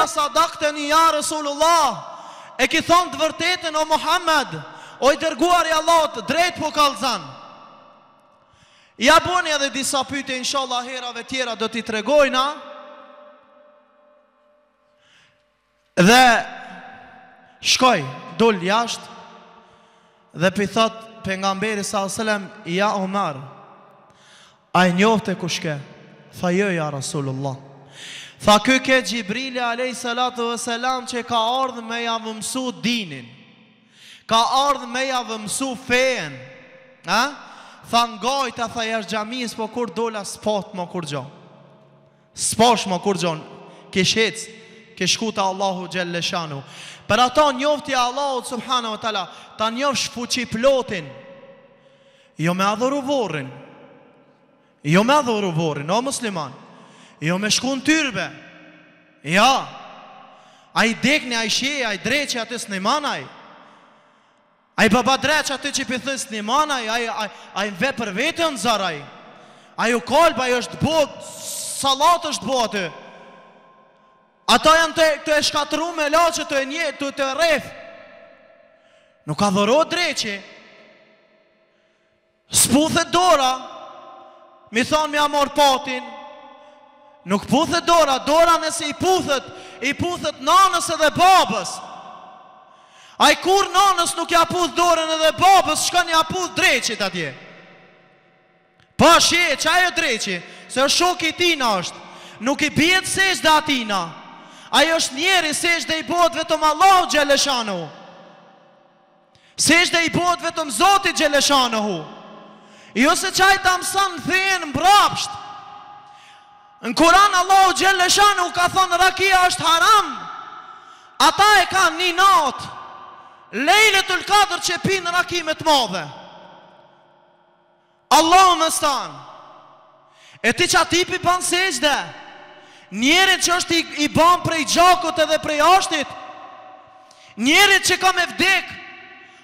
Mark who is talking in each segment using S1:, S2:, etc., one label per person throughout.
S1: Illa sadakteni ja Rasulullah. E ki thonë të vërtetën o Muhammed, o i dërguar i Allahut, drejt po kallzan. Ja boni edhe disa pyetje, inshallah herave tjera do t'i tregojna. Dhe shkoj, dul jashtë, dhe pi thot pejgamberi sallallahu alaihi wasallam, ja Omar, a i njofte kushke? Tha jo ja Rasulullah. Tha ky ke Gjibrili alayhi salatu vesselam që ka ardhur me ja mësu dinin, ka ardhur me ja mësu fen. Tha ngojta, tha jash xhamis, po kur dola spot më kur gjo. Sposh më kur gjon, ke shec, ke shkuta Allahu xhelle shanu. Për ata njofti Allahu subhanahu wa taala, ta njofsh fuqi plotin. Jo me adhuru vorrin. Jo me adhuru vorrin, o musliman. Jo me shku në tyrbe. Ja. A i dekni, a i shie, a i dreqe atë snimanaj. A i baba dreqe atë që pëthën snimanaj. A i ve për vete në zaraj. A ju kolba, a i është bot, salat është botë. Ata janë të e shkatru me laqë, të e një, të ref. Nuk ka dhoro dreqe. Sputhet dora. Mi thonë mi amor patin. Nuk puthet dora, dora nëse i puthet nanës edhe babës. A i kur nanës nuk ja puth dorën edhe babës, shkon ja puth dreqit atje. Pa shie, që ajo dreqi, se është shok i tina është, nuk i bjetë sesh dhe atina. Ajo është njeri, sesh dhe i bot vetëm Allahu Gjeleshanu. Sesh dhe i bot vetëm Zoti Gjeleshanu. Jo se qaj ta mësan thejnë mbrapsht. Në Kur'an Allahu Gjeleshanu ka thonë rakia është haram. Ata e kanë një natë, Lejletul Qadr që pinë rakimet madhe. Allahu më stanë. E ti që atipi banë sejde, njerit që është i banë prej gjakut edhe prej ashtit, njerit që ka me vdek,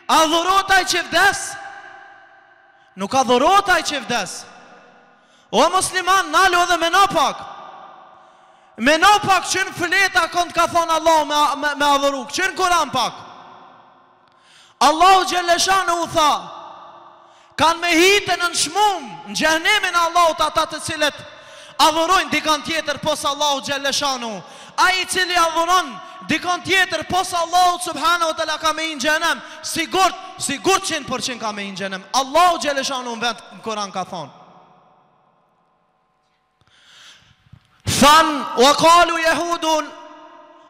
S1: a dhurotaj që vdes? Nuk a dhurotaj që vdes. O musliman, nalo edhe me pak. Me pak që në fleta kënd ka thonë Allah me adhuru, që në Kur'an pak. Allahu Gjeleshanu u tha, kanë me hitën në shmum, në gjenemin Allahut ata të cilët adhurojnë dikant tjetër pos Allahu Gjeleshanu. A i cili adhuron dikant tjetër pos Allahu subhanahu wa ta'ala ka me i në gjenem, sigur 100% ka me i në gjenem. Allahu Gjeleshanu në vend në Kur'an ka thonë. Thanë, wa kalu jehudun,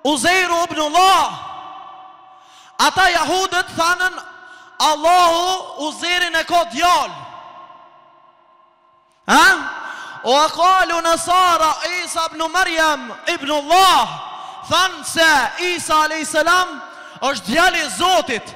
S1: Uzeiru ibn Allah. Ata jahudët thanën, Allahu Uzeirin e ka djallë. Wa kalu Nasara, Isa ibn Maryam ibn Allah. Thanë se Isa a.s. është djalli i Zotit.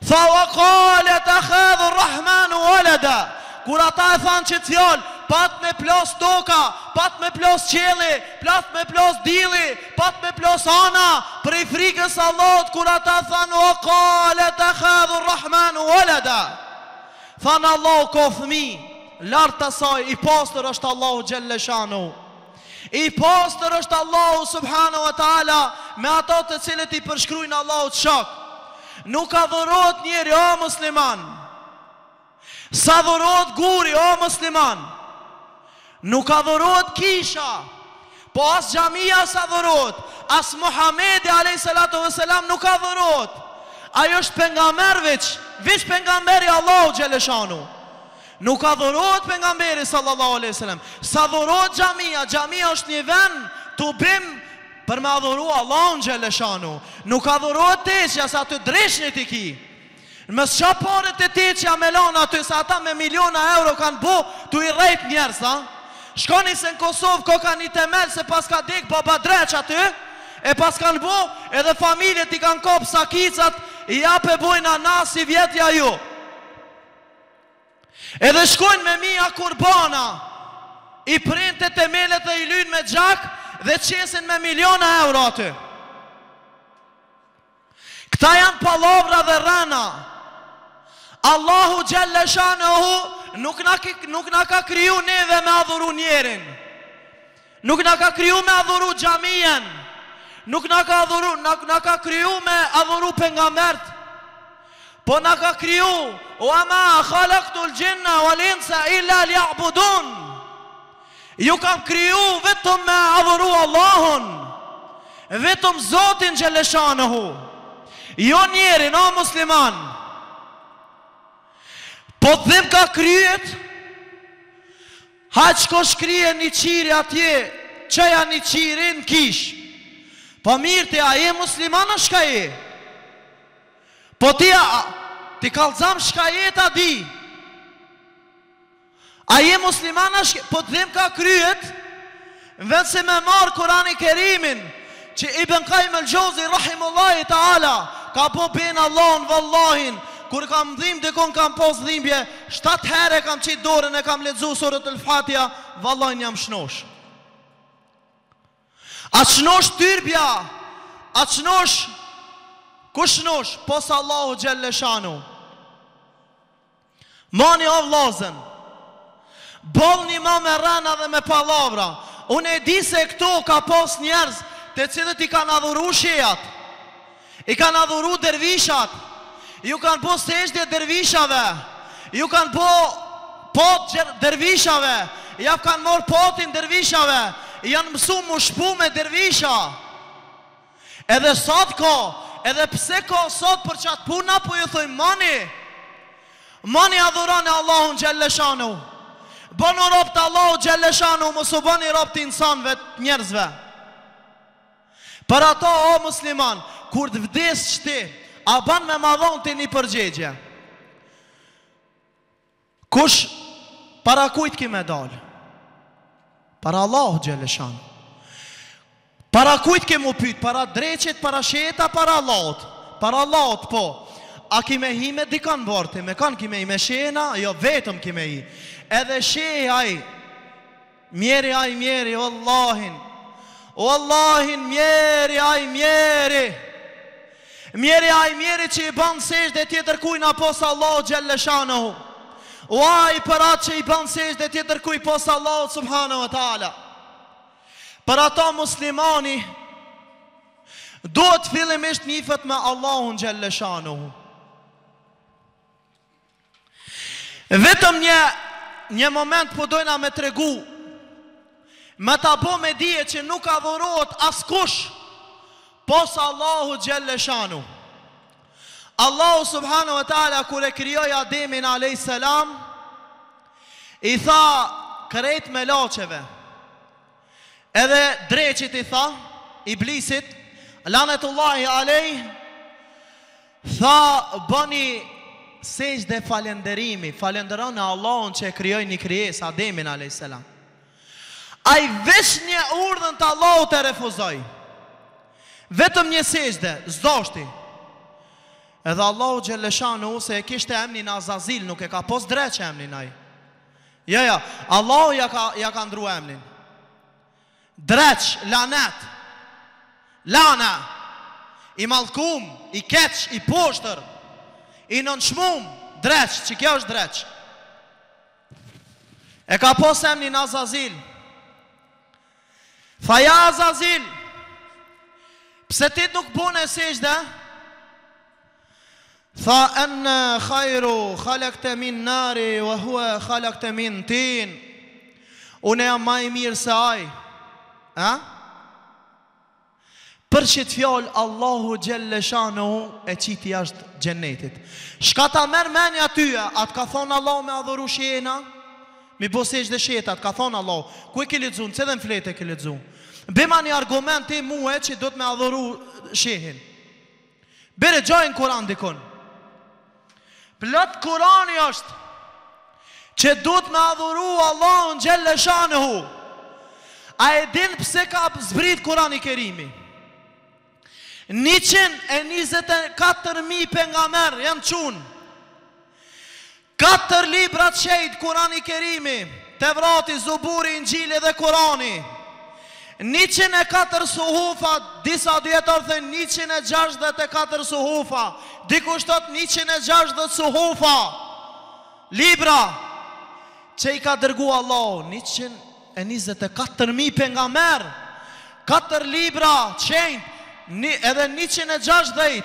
S1: Tha wa kalet e khedhur Rahmanu walada. Kur ata e thanë që t'jallë, pat me plos toka, pat me plos qeli, pat me plos dili, pat me plos ana, prej frikës Allahut, kur ata thanë, o kalet e khedhur Rahmanu walada. Thanë Allahu ka fëmi, lartë të saj, i pastër është Allahu Gjelleshanu. I pastër është Allahu subhanahu wa ta'ala, me ato të cilët i përshkrujnë Allahu të shok. Nuk adhurot njeri, o musliman. Sa adhurot guri, o musliman. Nuk adhurot kisha, po as gjamia sa adhurot, as Muhamedi a.s. nuk adhurot. Ajo është pengamber viç pengamberi Allahu Gjeleshanu. Nuk adhurot pengamberi sallallahu alaihi wasallam. Sa adhurot gjamia, gjamia është një vend të bim për me adhuru Allahu Gjeleshanu. Nuk adhurot teqja sa të dreshnit i ki. Mësë qa paret e teqja me lana aty, sa ata me miliona euro kanë bo të i rejt njerës, Shkoni se në Kosovë ko ka një temel se pas ka dek baba dreq aty, e pas kanë bo edhe familjet i kanë kopë sakicat, i ape bojnë anas i vjetja ju. Edhe shkojnë me mija kurbana, i print e temelet dhe i lynë me gjak dhe qesin me miliona euro aty. Këta janë palavra dhe rana. Allahu Gjelleshanu nuk na ka kriju neve me adhuru njerin. Nuk na ka kriju me adhuru xhamien, nuk na ka kriju me adhuru pejgambert, po na ka kriju wa ma khalaqtul jinna wal insa illa liya'budun. Ju kam kriju vetëm me adhuru Allahun, vetëm Zotin xhaleshanehu. Jo njerin, o musliman. Po them ka kryet, haq ko shkrije një qiri atje, qëja një qiri në kish. Po mirë ti, a je musliman a shka je? Po ti kalzam shka je ta di. A je musliman a shka? Po them ka kryet, vetë se me marë Kurani Kerimin, që Ibn Qayyim al-Jauzi rahimullahi ta'ala, ka po ben Allahun vallahin, kur kam dhim dikon kam pos dhimbje, 7 herë kam qitë dorën e kam lexu surën al-Fatiha, vallahin jam shnosh. A shnosh tyrbja, a shnosh, ku shnosh, pos Allahu xhelle shanu. Mani o vllazën, bollni ma me rana dhe me pallavra. Unë e di se këto ka pos njerëz të cilët i kanë adhuru shejat, i kanë adhuru dervishat, ju kanë po sejdë dervishave, ju kanë po pot dervishave, ja kanë morë potin dervishave, janë mësu më shpu me dervisha. Edhe sot ko, edhe pse ko sot për qatë puna, po ju thoi mani adhurane Allahun xhalleshanu. Bënu rob të Allahu xhalleshanu, mësu bëni rob të insanve të njerëzve. Për ato, o musliman, kur të vdes qëti, a ban me madhon të një përgjegje? Kush para kujt ki me dal? Para Allahu xhaleshan. Para kujt ki mu pyt? Para dreqit, para sheta, para Allahut. Para Allahut, po. A ki me hi me dikan vorti? Me kan ki me hi me shena? Jo, vetëm ki me hi. Edhe shej aj, mjeri, Wallahin, mjeri aj, mjeri që i banë sesh dhe tjetër kujna posa Allahu xhalleshanahu. Uaj për atë që i banë sesh dhe tjetër kuj posa Allahu subhanahu wa ta'ala. Për ato muslimani duhet fillimisht nifet me Allahun xhalleshanahu. Vetëm një moment po dojna me tregu, me ta bo me dije që nuk adhurohet askush posa Allahu xhalleshanu. Allahu subhanahu wa ta'ala kur e krijoi Ademin alayhis salam, i tha krejt me laçeve. Edhe dreqit i tha, iblisit, lanetullahi alayh, tha bëni sejdë falenderimi, falenderoni Allahun që e krijoi një krijesë Ademin alayhis salam. Ai veç një urdhën të Allahut e refuzoi. Vetëm një sejdë, zdoshti. Edhe Allahu xhaleshanu se e kishte emnin Azazil, nuk e ka pos dreq emnin ai. Ja, Allahu ja ka ndru emnin. Dreq, lanet, lana, i mallkum, i keq, i poshtër, i nënshmum, dreq, që kjo është dreq. E ka pos emnin Azazil. Tha ja Azazil, pse ti nuk bune sejdë? Tha enë khajru khalaqte min nari wa hua khalaqte min tin. Unë jam ma i mirë se aj. Për që të fjallë Allahu xhalleshanu e qiti ashtë gjennetit. Shka ta merë menja tyja, atë ka thonë Allahu me adhuru shjena, mi bosesh dhe shetat, ka thonë Allahu. Ku e ke lexuar? Se dhe në flete ke lexuar. Bima një argument ti muhe që do të me adhuru shehin. Bere gjojnë Kur'an dikon. Plot Kur'ani është që do të me adhuru Allahun xhalleshanahu. A e din pse ka zbrit Kur'ani Kerimi? 124.000 pejgamber janë çun. 4 libra të shejt Kur'ani Kerimi, Tevrati, Zuburi, Injili dhe Kur'ani. 104 suhufa, disa djetar thënë 164 suhufa, dikush thot 160 suhufa, libra që i ka dërgu Allahu. 24.000 pejgamber, 4 libra qenjt, edhe 160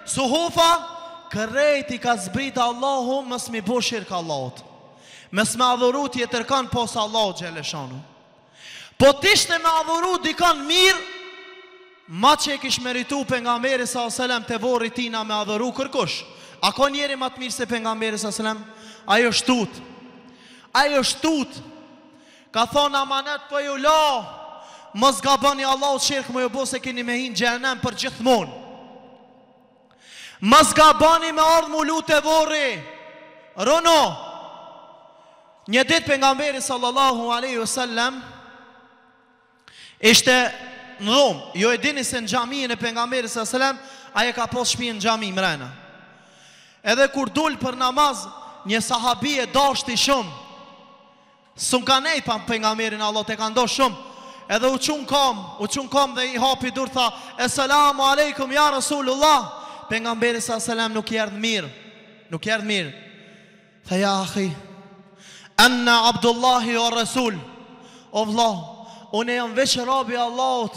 S1: suhufa, kërrejti ka zbrita Allahu mës mi bo shirkë Allahut, mës me adhuru tjetër kanë posa Allahu Gjeleshanu. Po tishte me adhuru dikon mirë, ma që e kish meritu pejgamberi s.a.s. të vorri tina me adhuru kërkush. A ka njeri ma të mirë se pejgamberi s.a.s. Ajo shtut. Ajo shtut. Ka thonë amanet për ju la, mos gabani Allahu shirkë më ju bo se keni me hinë gjenem për gjithmonë. Mos gabani me ardhë mu lu të vorri. Rono. Një dit pejgamberi sallallahu aleyhi wasallam ishte në dhomë. Jo e dini se në gjamiën e pejgamberit sallallahu aleyhi wasallam aje ka pos shpi në gjami mrena. Edhe kur dul për namaz, një sahabi e dashti shumë. Sëm ka nejt pa pejgamberin Allah të ka ndosh shumë. Edhe u qunë kom dhe i hapi dur tha, Esselamu alejkum ja Rasulullah. Pejgamberi sallallahu aleyhi wasallam nuk jerdh mirë. Nuk jerdh mirë. Tha ja akhi, anna Abdullahi o Rasul. O vAllah, unë jam veç rabi Allahut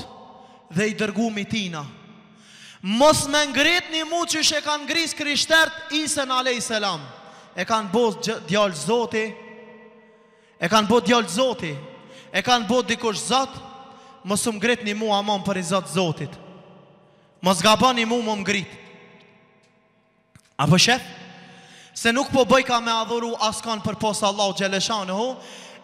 S1: dhe i dërgumi tina. Mos me ngrit një mu që e kanë ngris krishtert Isen a.s. E kanë bo djallë zoti. E kanë bo djallë zoti. E kanë bo dikush zot. Mos më ngrit një mu amon për i zot zotit. Mos gaba një mu më ngrit. Apo shef? Se nuk po bëj ka me adhuru askan për posa Allahu Gjeleshanu hu.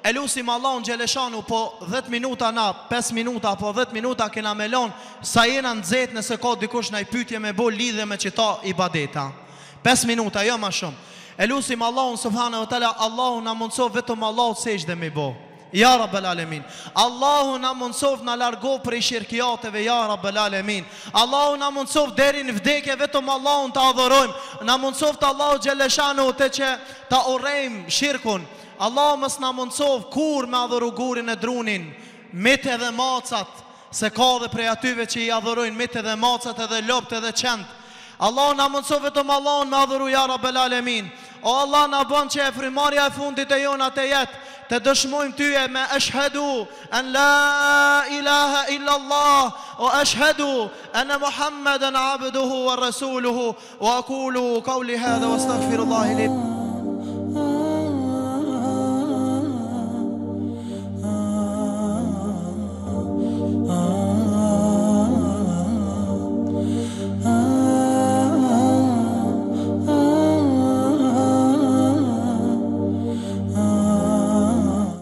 S1: E lusim Allahun Gjeleshanu po 10 minuta na, 5 minuta po 10 minuta kena melon sa jena në dzet nëse ka dikush na i pytje me bo lidhe me qita i badeta. 5 minuta, jo ma shumë. E lusim Allahun subhanahu wa ta'ala, Allahun na mundsof vetëm Allahut sejde me bo. Ja Rabbel Alemin. Allahu na mundsof na largo prej shirkjateve, ja Rabbel Alemin. Allahu na mundsof deri në vdekje vetëm Allahun ta adhurojmë. Na mundsof të Allahu Gjeleshanu të që ta urrejmë shirkun. Allahu mës na mundsof kur me adhuru gurin e drunin, mite dhe macat, se ka dhe prej atyve që i adhurojnë mite dhe macat edhe lopt edhe qend. Allahu na mundsof vetëm Allahun me adhuru, ja Rabbel Alemin. O Allah na bën që e frimarja e fundit e jona të jetë, të dëshmojmë tyje me ashhadu an la ilaha illa Allah, o ashhadu anna Muhammeden abduhu wa rasuluhu, wa akulu qawli hadha wa astaghfirullahi li.